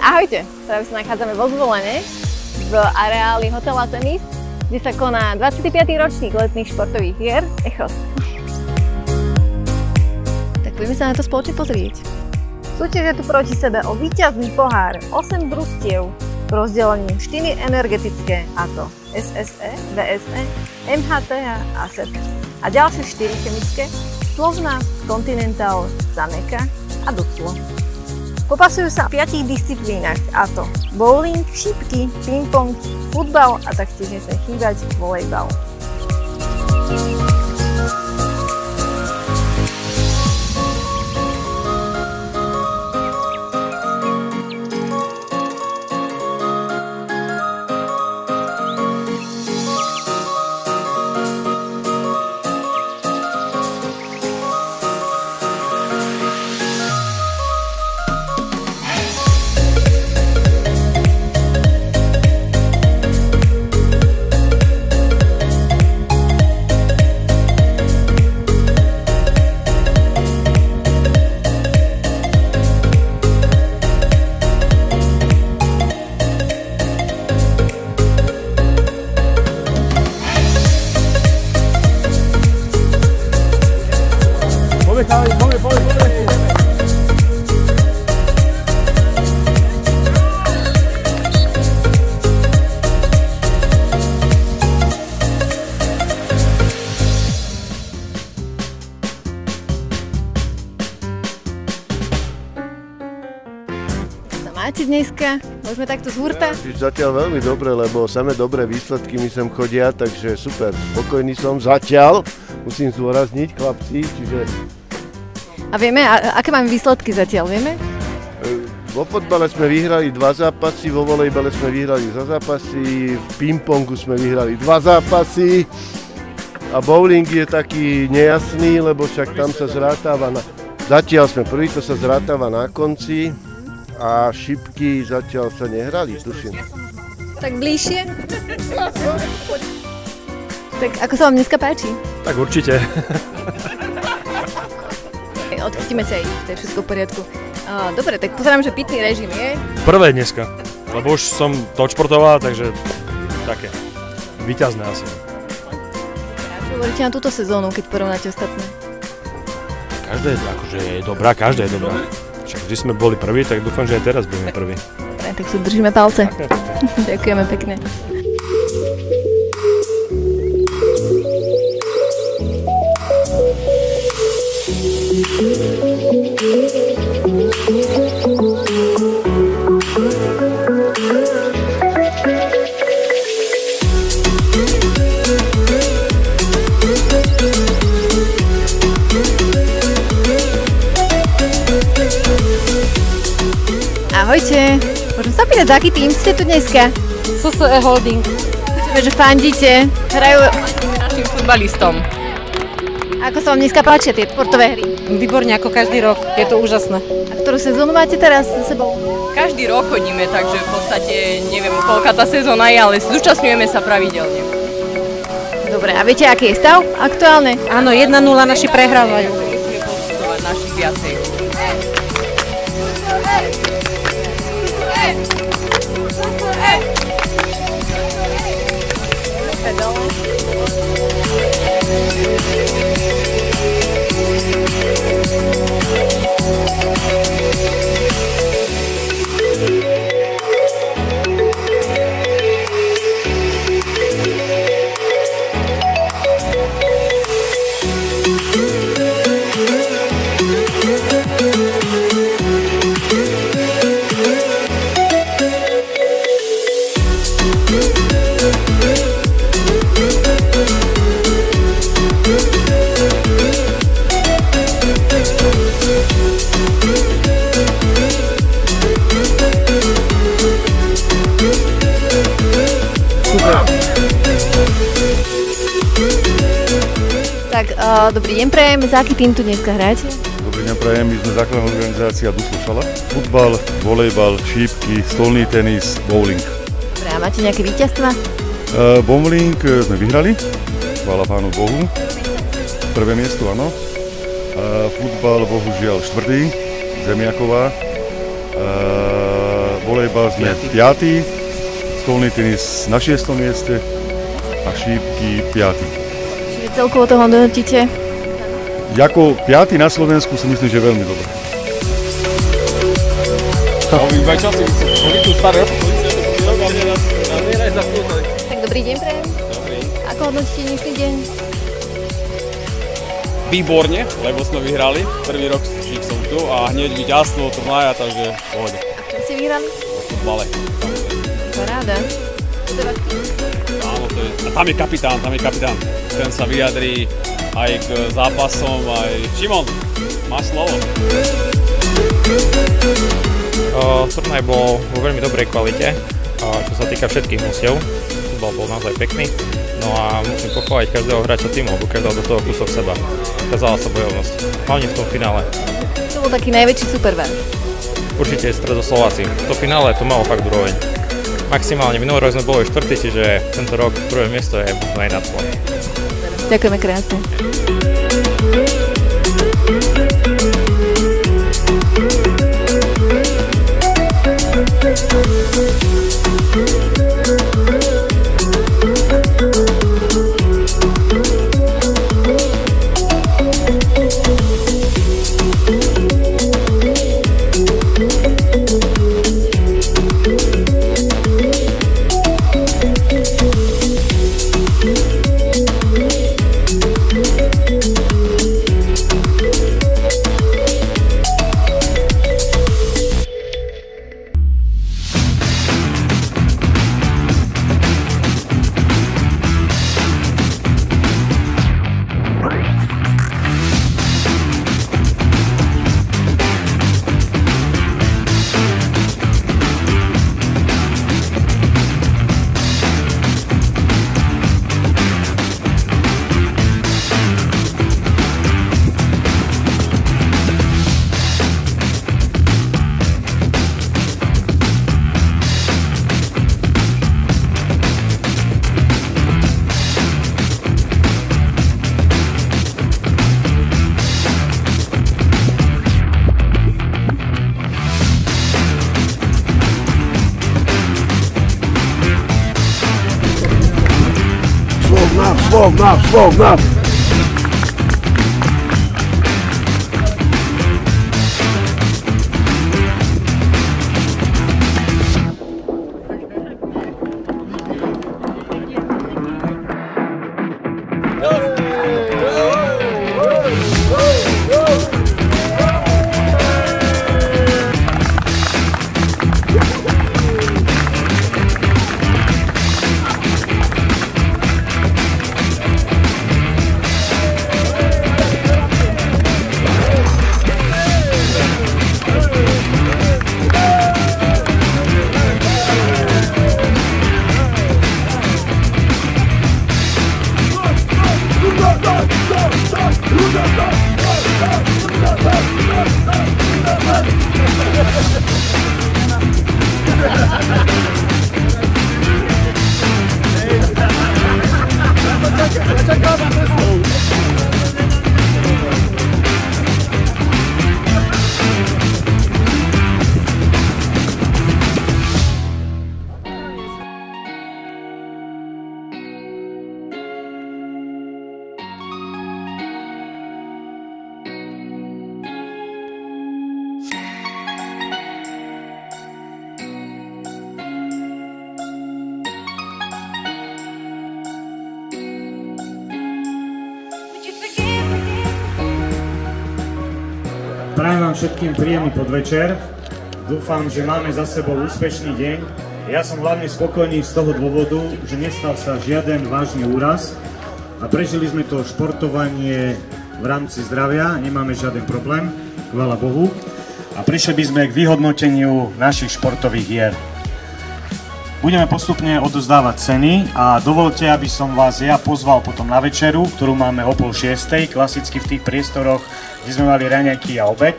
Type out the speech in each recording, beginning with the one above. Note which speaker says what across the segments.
Speaker 1: Ahojte, práve sa nachádzame vo Zvolene v areáli hotela Tenis, kde sa koná 25. ročník letných športových hier Echos. Tak poďme sa na to spoločne pozrieť. Súťažia tu proti sebe o víťazný pohár 8 družstiev v rozdelení 4 energetické, a to SSE, VSE, MHTH a SEP. A ďalšie 4 chemické Slovna, Continental, Saneka a Duclo. Popasujú sa v 5 disciplínach, a to bowling, šipky, ping-pong, futbal a taktiež nesmie chýbať volejbal. Máte dneska? Môžeme takto z hurta?
Speaker 2: Zatiaľ veľmi dobre, lebo samé dobré výsledky mi sem chodia, takže super, spokojný som zatiaľ, musím zdôrazniť, chlapci, čiže...
Speaker 1: A vieme, aké máme výsledky zatiaľ, vieme?
Speaker 2: Vo fotbale sme vyhrali 2 zápasy, vo volejbale sme vyhrali 2 zápasy, v ping-pongu sme vyhrali 2 zápasy a bowling je taký nejasný, lebo však tam sa zrátava na... Zatiaľ sme prvý, to sa zrátava na konci. A šipky zatiaľ sa nehrali, tuším.
Speaker 1: Tak bližšie? Tak ako sa vám dneska páči?
Speaker 3: Tak určite.
Speaker 1: Odchytíme sa aj, to je všetko v poriadku. Dobre, tak pozerám, že pitný režim je.
Speaker 3: Prvé dneska, lebo už som to odšportoval, takže také víťazné asi.
Speaker 1: A čo hovoríte na túto sezónu, keď porovnáte ostatné?
Speaker 3: Každá je akože je dobrá, každá je dobrá. Však vždy sme boli prví, tak dúfam, že aj teraz budeme prví.
Speaker 1: Dobre, tak si držíme palce. Ďakujeme pekne. Ahojte, môžem sa pýtať, za aký tým ste tu dneska?
Speaker 4: SSE Holding.
Speaker 1: Počujeme, že fandíte, hrajú
Speaker 4: Našim futbalistom.
Speaker 1: Ako sa vám dneska páčia tie športové hry?
Speaker 4: Výborne, ako každý rok, je to úžasné.
Speaker 1: A ktorú sezónu máte teraz za sebou?
Speaker 5: Každý rok chodíme, takže v podstate neviem, koľka tá sezóna je, ale zúčastňujeme sa pravidelne.
Speaker 1: Dobre, a viete, aký je stav aktuálne?
Speaker 4: Áno, 1-0 naši prehrávajú.
Speaker 5: Musíme posudzovať našich viacej.
Speaker 1: Tak, dobrý deň prajem, za aký tým tu dneska hráte?
Speaker 6: Dobrý deň prajem, my sme základná organizácia Duclo Šala. Futbal, volejbal, šípky, stolný tenis, bowling.
Speaker 1: Dobre, a máte nejaké víťazstva?
Speaker 6: Bowling sme vyhrali, chvála Pánu Bohu. Prvé miesto, áno. Futbal, bohužiaľ, štvrtý, Zemiaková. volejbal sme 5., stolný tenis na 6. mieste a šípky 5.
Speaker 1: Čiže celkovo to hodnotíte?
Speaker 6: Ako 5. na Slovensku si myslím, že veľmi dobré.
Speaker 1: Tak dobrý deň prajem. Ako hodnotíte dnešný deň?
Speaker 7: Výborne, lebo sme vyhrali. Prvý rok som tu a hneď víťazstvo turnaja, takže pohode.
Speaker 1: Čo ste vyhrali?
Speaker 7: V futbale.
Speaker 1: Paráda.
Speaker 7: Áno, to je. A tam je kapitán. Ten sa vyjadrí aj k zápasom, aj... Šimon, máš slovo.
Speaker 8: Turnaj bol vo veľmi dobrej kvalite, čo sa týka všetkých mužstiev. Futbal bol naozaj pekný. No a musím pochváliť každého hráča týmu, lebo každého do toho kúsok seba. Ukázala sa bojovnosť, hlavne v tom finále.
Speaker 1: Čo bol taký najväčší superven?
Speaker 8: Určite Stredoslováci. To finále to malo fakt úroveň. Maximálne minulý rok sme boli 4., čiže tento rok prvé miesto je možno aj nad svoj.
Speaker 1: Ďakujeme krásne.
Speaker 2: Svov.
Speaker 9: Prajem vám všetkým príjemný podvečer. Dúfam, že máme za sebou úspešný deň. Ja som hlavne spokojný z toho dôvodu, že nestal sa žiaden vážny úraz a prežili sme to športovanie v rámci zdravia, nemáme žiaden problém, chvála Bohu. A prišli by sme k vyhodnoteniu našich športových hier. Budeme postupne odozdávať ceny a dovolte, aby som vás ja pozval potom na večeru, ktorú máme o 5:30, klasicky v tých priestoroch, kde sme mali raňajky a obed.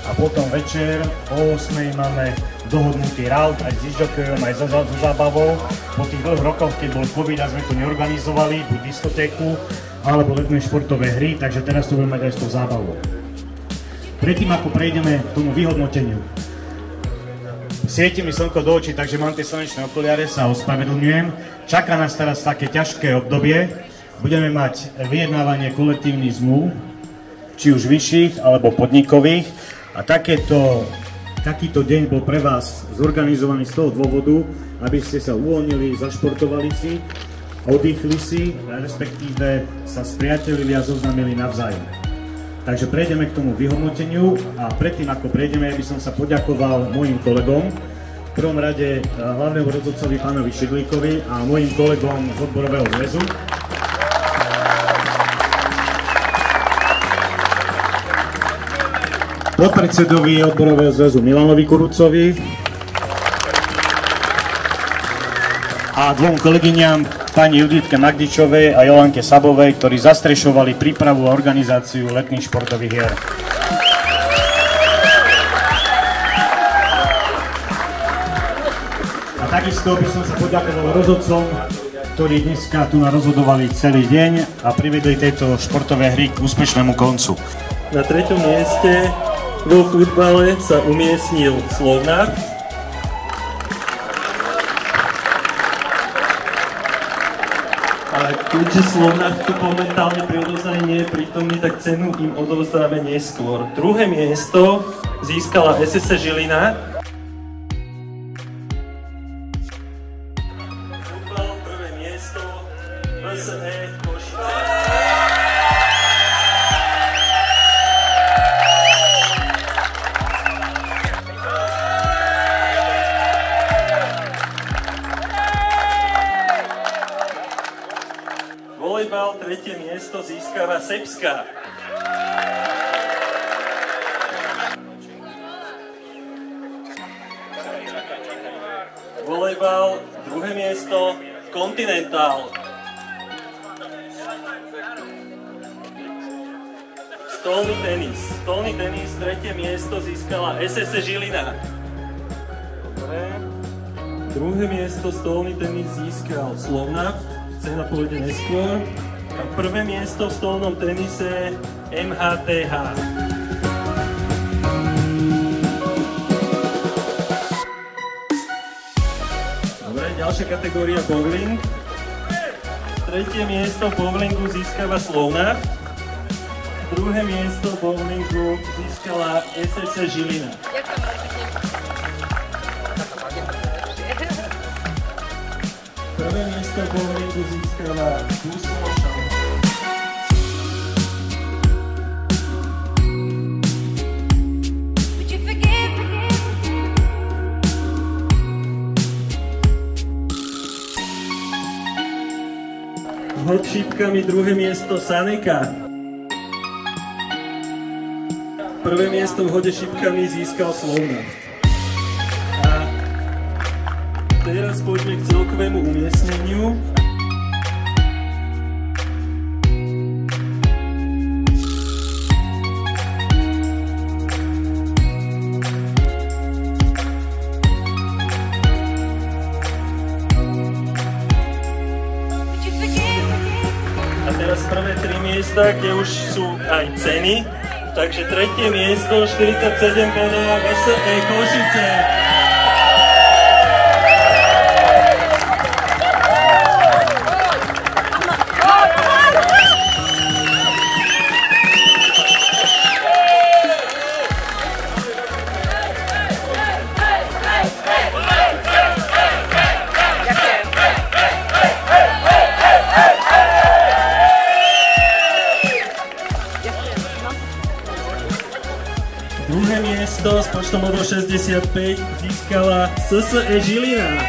Speaker 9: A potom večer o 8:00 máme dohodnutý raut aj s disjokejom, aj so zábavou. Po tých dvoch rokoch, keď bol COVID a sme to neorganizovali, buď diskotéku, alebo letné športové hry, takže teraz to budeme mať aj s tou zábavou. Predtým, ako prejdeme k tomu vyhodnoteniu, Svieti mi slnko do očí, takže mám tie slnečné okuliare, sa ospravedlňujem. Čaká nás teraz také ťažké obdobie. Budeme mať vyjednávanie kolektívnych zmluv, či už vyšších alebo podnikových. A takýto deň bol pre vás zorganizovaný z toho dôvodu, aby ste sa uvoľnili, zašportovali si, oddychli si, respektíve sa spriatelili a zoznamili navzájom. Takže prejdeme k tomu vyhodnoteniu a predtým, ako prejdeme, ja by som sa poďakoval mojim kolegom, v prvom rade hlavnému rozhodcovi pánovi Šidlíkovi a mojim kolegom z odborového zväzu. Podpredsedovi odborového zväzu Milanovi Kurucovi a dvom kolegyňam, pani Juditke Magdičovej a Jolanke Sabovej, ktorí zastrešovali prípravu a organizáciu letných športových hier. A takisto by som sa poďakoval rozhodcom, ktorí dneska tu rozhodovali celý deň a privedli tieto športové hry k úspešnému koncu.
Speaker 10: Na 3. mieste vo futbale sa umiestnil Slovnaft. A keďže Slovnaft tu momentálne pri odovzdaní nie je prítomný, tak cenu im odovzdáme neskôr. 2. miesto získala SSE Žilina. Futbal 1. miesto VSE Košice. Volejbal 3. miesto získava Srbska. Volejbal 2. miesto Continental. Stolný tenis. Stolný tenis 3. miesto získala SSE Žilina. Dobre. 2. miesto stolný tenis získal Slovnaft. Cena pôjde neskôr. A 1. miesto v stolnom tenise MHTH. Dobre, ďalšia kategória bowling. 3. miesto v bowlingu získava Slovnaft. 2. miesto v bowlingu získala SSE Žilina. Prvé miesto v bowlingu získala Duslo Šalma. Hod šípkami 2. miesto Saneka. 1. miesto v hode šípkami získal Slovnaft. A teraz poďme k celkovému umiestneniu. A teraz prvé 3 miesta, kde už sú aj ceny. Takže 3. miesto, 47 bodov, VSE Košice. Druhé miesto s počtom bodov 65 získala SSE Žilina.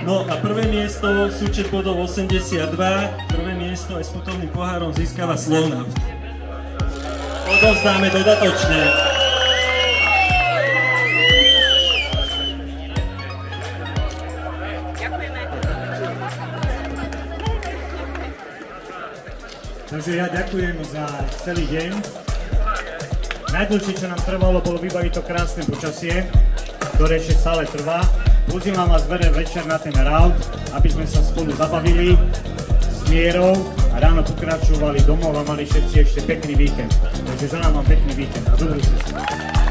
Speaker 10: No a prvé miesto, súčet bodov 82, prvé miesto aj s putovným pohárom získava Slovnaft. Odovzdáme dodatočne.
Speaker 9: Takže ja ďakujem za celý deň. Najdlhšie, čo nám trvalo, bolo vybaviť to krásne počasie, ktoré ešte stále trvá. Pozývam vás večer na ten raut, aby sme sa spolu zabavili s mierou a ráno pokračovali domov a mali všetci ešte pekný víkend. Takže želám vám pekný víkend a dobrú cestu.